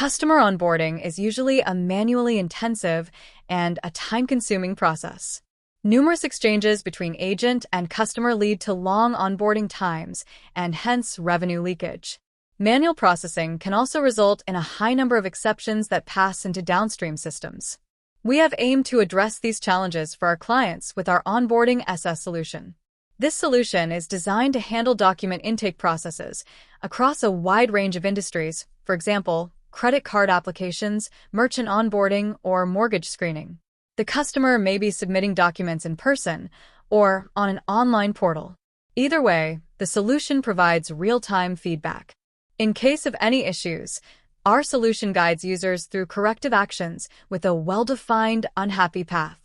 Customer onboarding is usually a manually intensive and a time-consuming process. Numerous exchanges between agent and customer lead to long onboarding times and hence revenue leakage. Manual processing can also result in a high number of exceptions that pass into downstream systems. We have aimed to address these challenges for our clients with our Onboarding SS solution. This solution is designed to handle document intake processes across a wide range of industries, for example, credit card applications, merchant onboarding, or mortgage screening. The customer may be submitting documents in person or on an online portal. Either way, the solution provides real-time feedback. In case of any issues, our solution guides users through corrective actions with a well-defined unhappy path.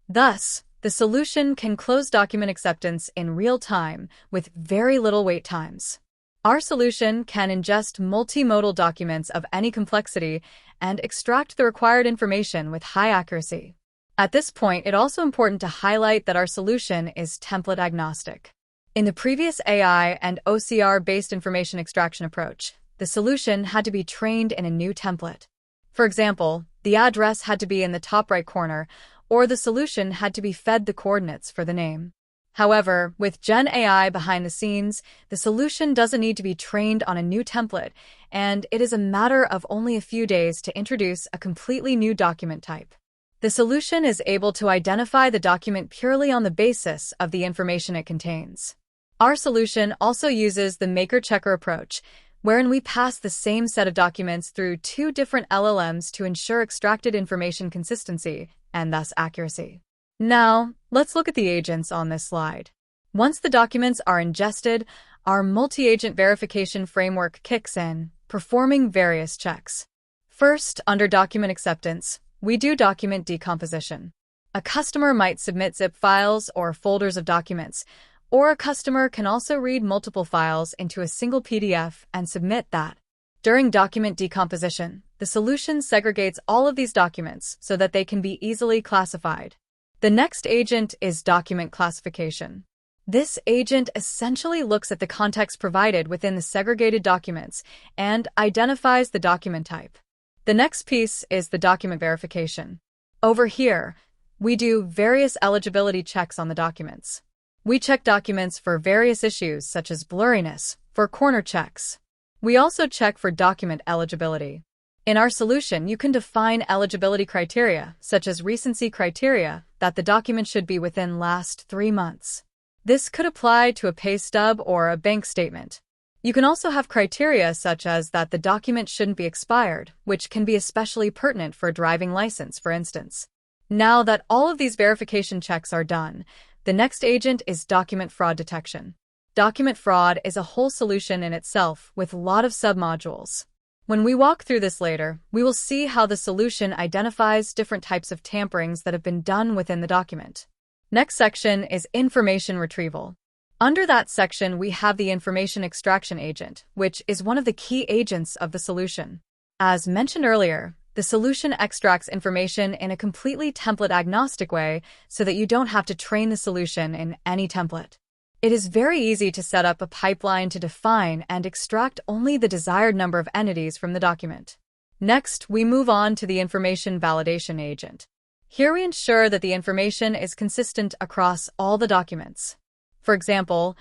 Thus, the solution can close document acceptance in real time with very little wait times. Our solution can ingest multimodal documents of any complexity and extract the required information with high accuracy. At this point, it's also important to highlight that our solution is template-agnostic. In the previous AI and OCR-based information extraction approach, the solution had to be trained in a new template. For example, the address had to be in the top right corner, or the solution had to be fed the coordinates for the name. However, with Gen AI behind the scenes, the solution doesn't need to be trained on a new template, and it is a matter of only a few days to introduce a completely new document type. The solution is able to identify the document purely on the basis of the information it contains. Our solution also uses the maker-checker approach, wherein we pass the same set of documents through two different LLMs to ensure extracted information consistency and thus accuracy. Now, let's look at the agents on this slide. Once the documents are ingested, our multi-agent verification framework kicks in, performing various checks. First, under document acceptance, we do document decomposition. A customer might submit zip files or folders of documents, or a customer can also read multiple files into a single PDF and submit that. During document decomposition, the solution segregates all of these documents so that they can be easily classified. The next agent is document classification. This agent essentially looks at the context provided within the segregated documents and identifies the document type. The next piece is the document verification. Over here, we do various eligibility checks on the documents. We check documents for various issues such as blurriness, for corner checks. We also check for document eligibility. In our solution, you can define eligibility criteria, such as recency criteria, that the document should be within last 3 months. This could apply to a pay stub or a bank statement. You can also have criteria such as that the document shouldn't be expired, which can be especially pertinent for a driving license, for instance. Now that all of these verification checks are done, the next agent is document fraud detection. Document fraud is a whole solution in itself with a lot of submodules. When we walk through this later, we will see how the solution identifies different types of tamperings that have been done within the document. Next section is information retrieval. Under that section, we have the information extraction agent, which is one of the key agents of the solution. As mentioned earlier, the solution extracts information in a completely template-agnostic way so that you don't have to train the solution in any template. It is very easy to set up a pipeline to define and extract only the desired number of entities from the document. Next, we move on to the information validation agent. Here we ensure that the information is consistent across all the documents. For example,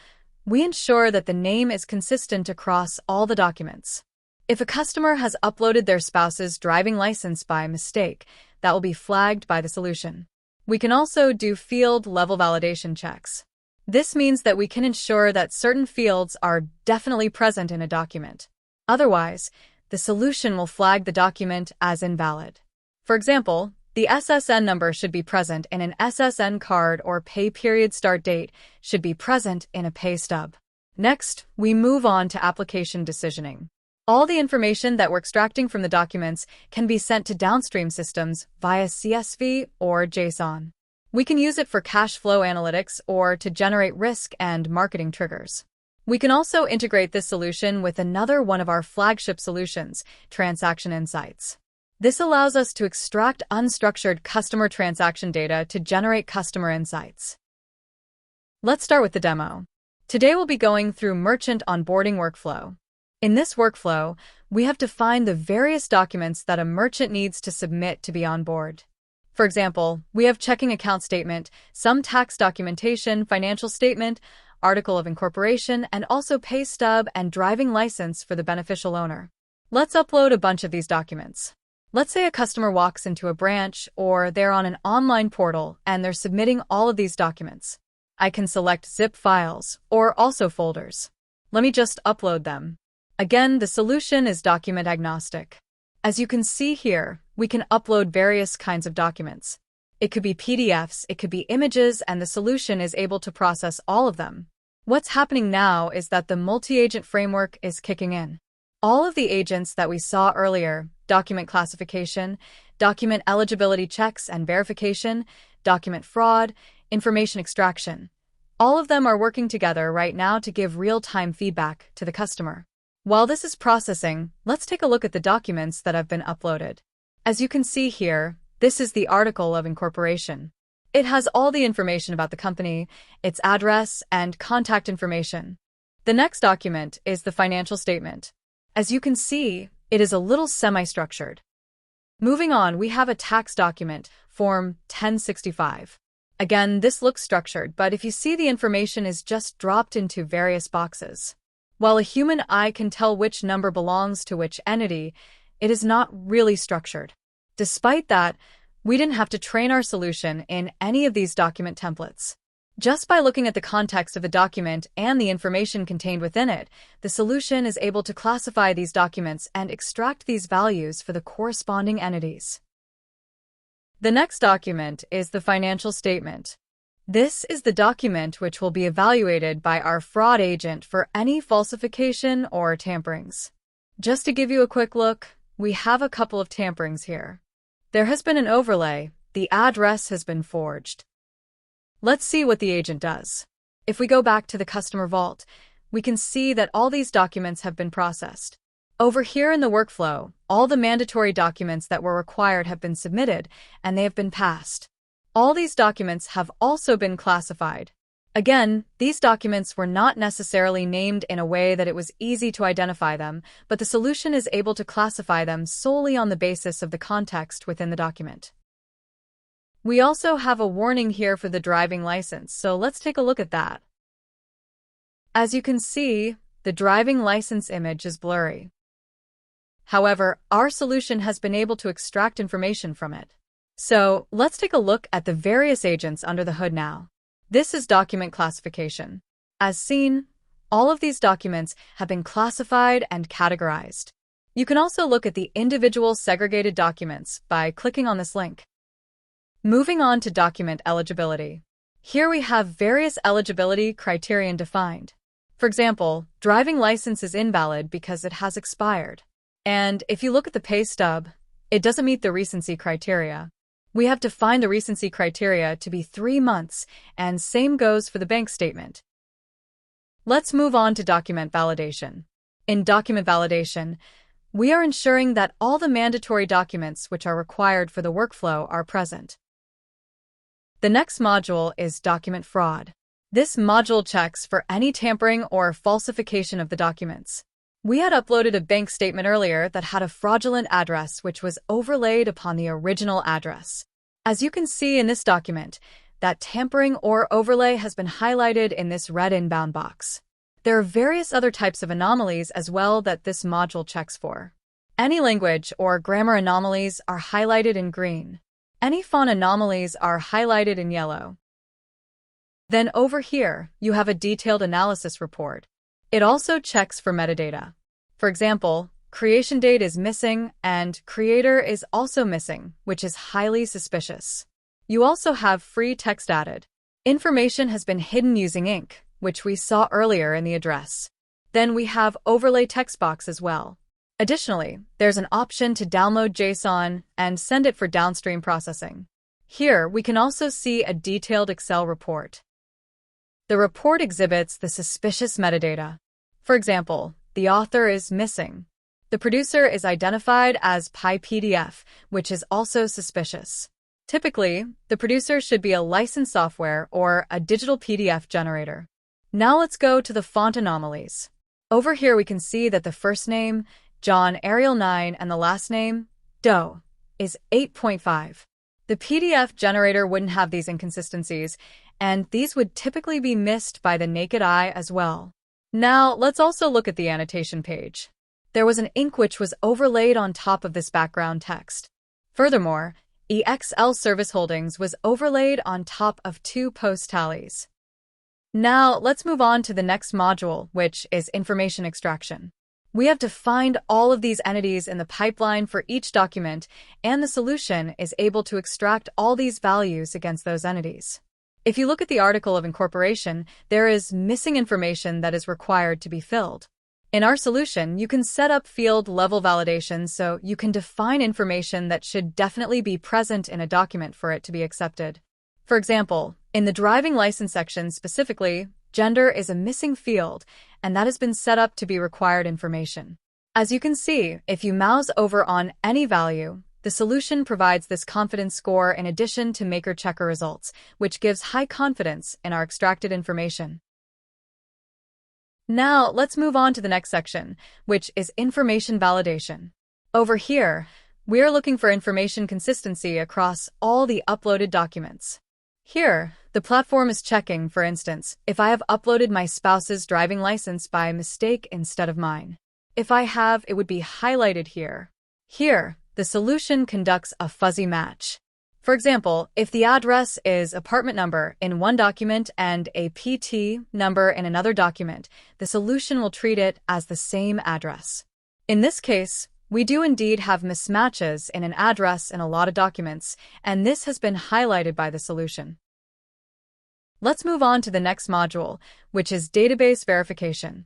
we ensure that the name is consistent across all the documents. If a customer has uploaded their spouse's driving license by mistake, that will be flagged by the solution. We can also do field-level validation checks. This means that we can ensure that certain fields are definitely present in a document. Otherwise, the solution will flag the document as invalid. For example, the SSN number should be present in an SSN card, or pay period start date should be present in a pay stub. Next, we move on to application decisioning. All the information that we're extracting from the documents can be sent to downstream systems via CSV or JSON. We can use it for cash flow analytics or to generate risk and marketing triggers. We can also integrate this solution with another one of our flagship solutions, Transaction Insights. This allows us to extract unstructured customer transaction data to generate customer insights. Let's start with the demo. Today we'll be going through merchant onboarding workflow. In this workflow, we have defined the various documents that a merchant needs to submit to be on board. For example, we have checking account statement, some tax documentation, financial statement, article of incorporation, and also pay stub and driving license for the beneficial owner. Let's upload a bunch of these documents. Let's say a customer walks into a branch or they're on an online portal and they're submitting all of these documents. I can select zip files or also folders. Let me just upload them. Again, the solution is document agnostic. As you can see here, we can upload various kinds of documents. It could be PDFs, it could be images, and the solution is able to process all of them. What's happening now is that the multi-agent framework is kicking in. All of the agents that we saw earlier, document classification, document eligibility checks and verification, document fraud, information extraction, all of them are working together right now to give real-time feedback to the customer. While this is processing, let's take a look at the documents that have been uploaded. As you can see here, this is the article of incorporation. It has all the information about the company, its address, and contact information. The next document is the financial statement. As you can see, it is a little semi-structured. Moving on, we have a tax document, Form 1065. Again, this looks structured, but if you see, the information is just dropped into various boxes. While a human eye can tell which number belongs to which entity, it is not really structured. Despite that, we didn't have to train our solution in any of these document templates. Just by looking at the context of the document and the information contained within it, the solution is able to classify these documents and extract these values for the corresponding entities. The next document is the financial statement. This is the document which will be evaluated by our fraud agent for any falsification or tamperings. Just to give you a quick look, we have a couple of tamperings here. There has been an overlay, the address has been forged. Let's see what the agent does. If we go back to the customer vault, we can see that all these documents have been processed. Over here in the workflow, all the mandatory documents that were required have been submitted, and they have been passed. All these documents have also been classified. Again, these documents were not necessarily named in a way that it was easy to identify them, but the solution is able to classify them solely on the basis of the context within the document. We also have a warning here for the driving license, so let's take a look at that. As you can see, the driving license image is blurry. However, our solution has been able to extract information from it. So, let's take a look at the various agents under the hood now. This is document classification. As seen, all of these documents have been classified and categorized. You can also look at the individual segregated documents by clicking on this link. Moving on to document eligibility. Here we have various eligibility criterion defined. For example, driving license is invalid because it has expired. And if you look at the pay stub, it doesn't meet the recency criteria. We have defined the recency criteria to be 3 months, and same goes for the bank statement. Let's move on to document validation. In document validation, we are ensuring that all the mandatory documents which are required for the workflow are present. The next module is document fraud. This module checks for any tampering or falsification of the documents. We had uploaded a bank statement earlier that had a fraudulent address which was overlaid upon the original address. As you can see in this document, that tampering or overlay has been highlighted in this red inbound box. There are various other types of anomalies as well that this module checks for. Any language or grammar anomalies are highlighted in green. Any font anomalies are highlighted in yellow. Then over here, you have a detailed analysis report. It also checks for metadata. For example, creation date is missing and creator is also missing, which is highly suspicious. You also have free text added. Information has been hidden using ink, which we saw earlier in the address. Then we have overlay text box as well. Additionally, there's an option to download JSON and send it for downstream processing. Here, we can also see a detailed Excel report. The report exhibits the suspicious metadata. For example, the author is missing. The producer is identified as PyPDF, which is also suspicious. Typically, the producer should be a licensed software or a digital PDF generator. Now let's go to the font anomalies. Over here, we can see that the first name, John Ariel 9, and the last name, Doe, is 8.5. The PDF generator wouldn't have these inconsistencies, and these would typically be missed by the naked eye as well. Now, let's also look at the annotation page. There was an ink which was overlaid on top of this background text. Furthermore, EXL service holdings was overlaid on top of 2 post tallies. Now, let's move on to the next module, which is information extraction. We have defined all of these entities in the pipeline for each document, and the solution is able to extract all these values against those entities. If you look at the article of incorporation, there is missing information that is required to be filled. In our solution, you can set up field-level validation so you can define information that should definitely be present in a document for it to be accepted. For example, in the driving license section specifically, gender is a missing field, and that has been set up to be required information. As you can see, if you mouse over on any value, the solution provides this confidence score in addition to maker-checker results, which gives high confidence in our extracted information. Now, let's move on to the next section, which is information validation. Over here, we are looking for information consistency across all the uploaded documents. Here, the platform is checking, for instance, if I have uploaded my spouse's driving license by mistake instead of mine. If I have, it would be highlighted here. Here, the solution conducts a fuzzy match. For example, if the address is apartment number in one document and a PT number in another document, the solution will treat it as the same address. In this case, we do indeed have mismatches in an address in a lot of documents, and this has been highlighted by the solution. Let's move on to the next module, which is database verification.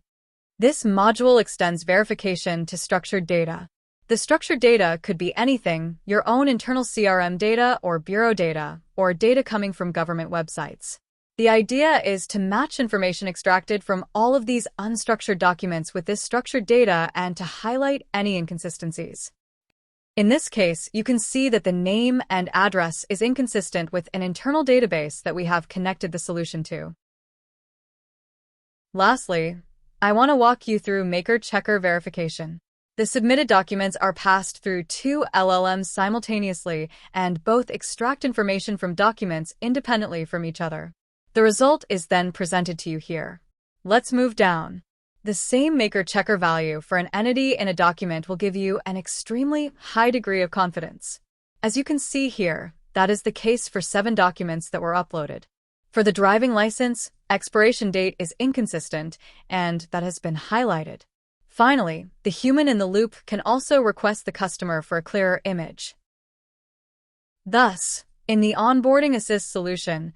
This module extends verification to structured data. The structured data could be anything, your own internal CRM data or bureau data, or data coming from government websites. The idea is to match information extracted from all of these unstructured documents with this structured data and to highlight any inconsistencies. In this case, you can see that the name and address is inconsistent with an internal database that we have connected the solution to. Lastly, I want to walk you through maker-checker verification. The submitted documents are passed through 2 LLMs simultaneously and both extract information from documents independently from each other. The result is then presented to you here. Let's move down. The same maker-checker value for an entity in a document will give you an extremely high degree of confidence. As you can see here, that is the case for 7 documents that were uploaded. For the driving license, expiration date is inconsistent, and that has been highlighted. Finally, the human in the loop can also request the customer for a clearer image. Thus, in the Onboarding Assist solution,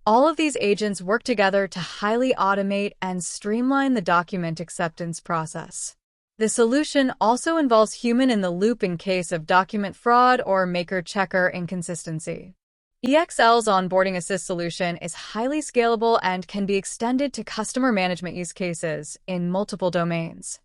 all of these agents work together to highly automate and streamline the document acceptance process. The solution also involves human in the loop in case of document fraud or maker-checker inconsistency. EXL's Onboarding Assist solution is highly scalable and can be extended to customer management use cases in multiple domains.